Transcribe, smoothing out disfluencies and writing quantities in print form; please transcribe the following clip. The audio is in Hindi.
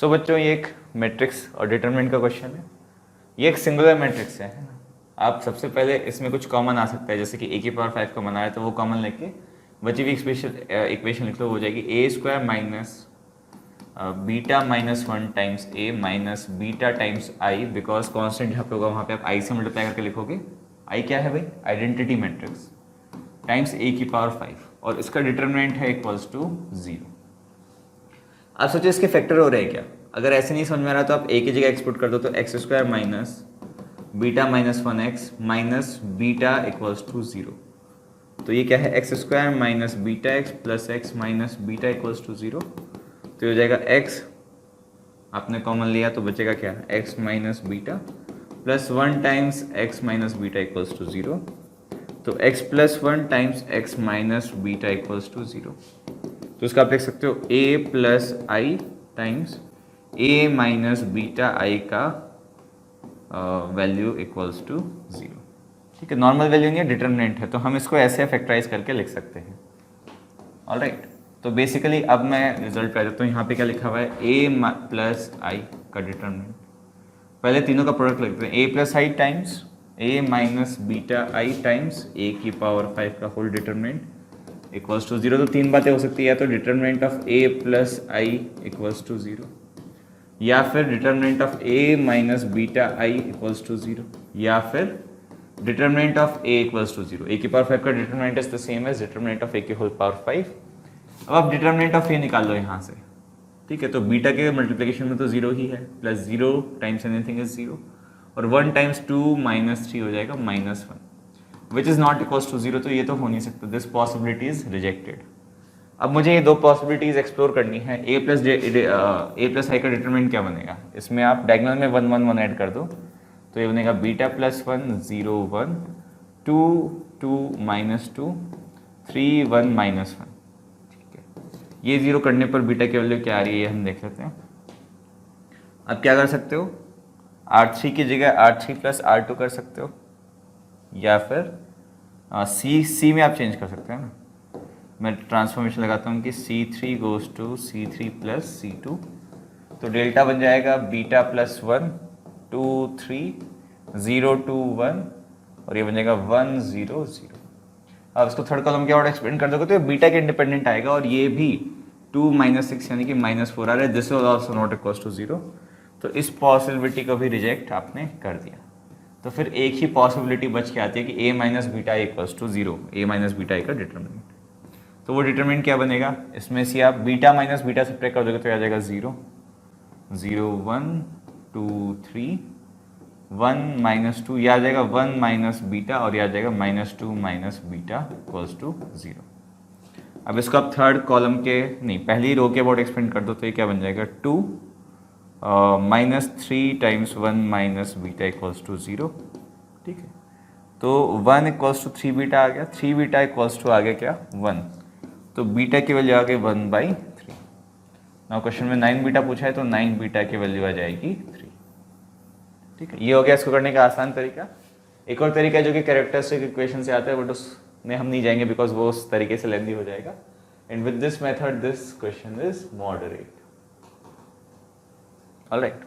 सो बच्चों ये एक मैट्रिक्स और डिटरमिनेंट का क्वेश्चन है। ये एक सिंगुलर मैट्रिक्स है ना। आप सबसे पहले इसमें कुछ कॉमन आ सकता है, जैसे कि a की पावर 5 कॉमन आया तो वो कॉमन लेके बची हुई इक्वेशन लिख लो, हो जाएगी a square minus beta minus 1 times a minus beta times i, because constant जहाँ पे होगा वहाँ पे आप i से मल्टीप्लाई करके लिखोगे। i क्या है भाई? आइडेंटिटी मैट्रिक्स टाइम्स a की पावर 5 और इसका डिटरमिनेंट है इक्वल्स टू 0। आप सोचो इसके फैक्टर हो रहे हैं क्या? अगर ऐसे नहीं समझ में आ रहा तो आप a की जगह एक्सपुट कर दो, तो x square minus beta minus 1x minus beta equals to 0। तो ये क्या है? X square minus beta x plus x minus beta equals to 0। तो ये हो जाएगा x, आपने कॉमन लिया तो बचेगा क्या? x minus beta plus 1 times x minus beta equals to 0। तो x plus 1 times x minus beta equals to 0। तो इसका आप लिख सकते हो a plus I times a minus beta I का वैल्यू इक्वल्स टू 0। ठीक है, नॉर्मल वैल्यू नहीं है, डिटरमिनेंट है, तो हम इसको ऐसे फैक्टराइज करके लिख सकते हैं। ऑलराइट, तो बेसिकली अब मैं रिजल्ट पे आ जाता हूँ। यहाँ पे क्या लिखा हुआ है? a प्लस आई का डिटरमिनेंट। पहले तीनों का प्रोडक्ट लिखते हैं, a plus I times a minus beta I times a की पावर 5 का होल डिटरमिनेंट इक्वल्स टू 0। तो तीन बातें हो सकती है, या तो determinant of a plus I equals to 0, या फिर determinant of a minus beta I equals to 0, या फिर determinant of a equals to 0। a की पावर 5 का determinant is the same as determinant of a की होल पावर 5। अब आप डिटरमिनेंट ऑफ a निकाल लो यहाँ से। ठीक है, तो बीटा के मल्टीप्लिकेशन में तो 0 ही है, प्लस 0 टाइम्स एनीथिंग इज 0, और 1 टाइम्स 2 माइनस 3 हो जाएगा minus 1, which is not equals to 0। तो ये तो हो नहीं सकता, दिस पॉसिबिलिटी इज रिजेक्टेड। अब मुझे ये दो पॉसिबिलिटीज एक्सप्लोर करनी है। a प्लस आई का डिटरमिनेंट क्या बनेगा? इसमें आप डायगोनल में 1 1 1 ऐड कर दो, तो ये बनेगा बीटा प्लस 1 0 1 2 2 माइनस 2 3 1 माइनस 1। ठीक है, ये 0 करने पर बीटा की वैल्यू क्या आ रही है हम देख लेते हैं। अब क्या कर सकते हो? R3 की जगह R3 प्लस R2 कर सकते हो, या फिर C में आप चेंज कर सकते हैं ना। मैं ट्रांसफॉर्मेशन लगाता हूँ कि C3 goes to C3 plus C2, तो डेल्टा बन जाएगा बीटा प्लस 1 2 3 0 2 1, और ये बन जाएगा 1 0 0। अब इसको थर्ड कॉलम के और एक्सपेंड कर दोगे तो ये बीटा के इंडिपेंडेंट आएगा, और ये भी 2 माइनस 6 यानी कि माइनस 4 आ रहा है, this is also not equals to 0। तो इस पॉसिबिलिटी को भी रिजेक्ट आपने कर दिया। तो फिर एक ही पॉसिबिलिटी बच के आती है कि a minus beta equals to 0, a minus beta का डिटरमिनेंट। तो वो डिटरमिनेंट क्या बनेगा? इसमें से आप बीटा माइनस बीटा सब्ट्रैक्ट कर दोगे तो आ जाएगा 0 0 1 2 3 1 माइनस 2, यह आ जाएगा 1 माइनस बीटा, और यह आ जाएगा minus 2 minus beta equals to 0। अब इसको आप थर्ड कॉलम के नहीं, पहली रो के अबाउट एक्सपेंड कर दो, तो ये क्या बन जाएगा? 2 minus 3 times 1 minus beta equals to 0। ठीक है, तो 1 इक्वल्स टू 3 बीटा आ गया, 3 बीटा इक्वल्स टू आ गया क्या? 1। तो बीटा की वैल्यू आ गई 1/3। नाउ क्वेश्चन में 9 बीटा पूछा है, तो 9 बीटा की वैल्यू आ जाएगी 3। ठीक है, ये हो गया इसको करने का आसान तरीका। एक और तरीका है जो कि कैरेक्टरिस्टिक इक्वेशन से आता है, बट उसमें हम नहीं जाएंगे बिकॉज वो उस तरीके से लेंदी हो जाएगा। And with this method this question is moderate. Alright.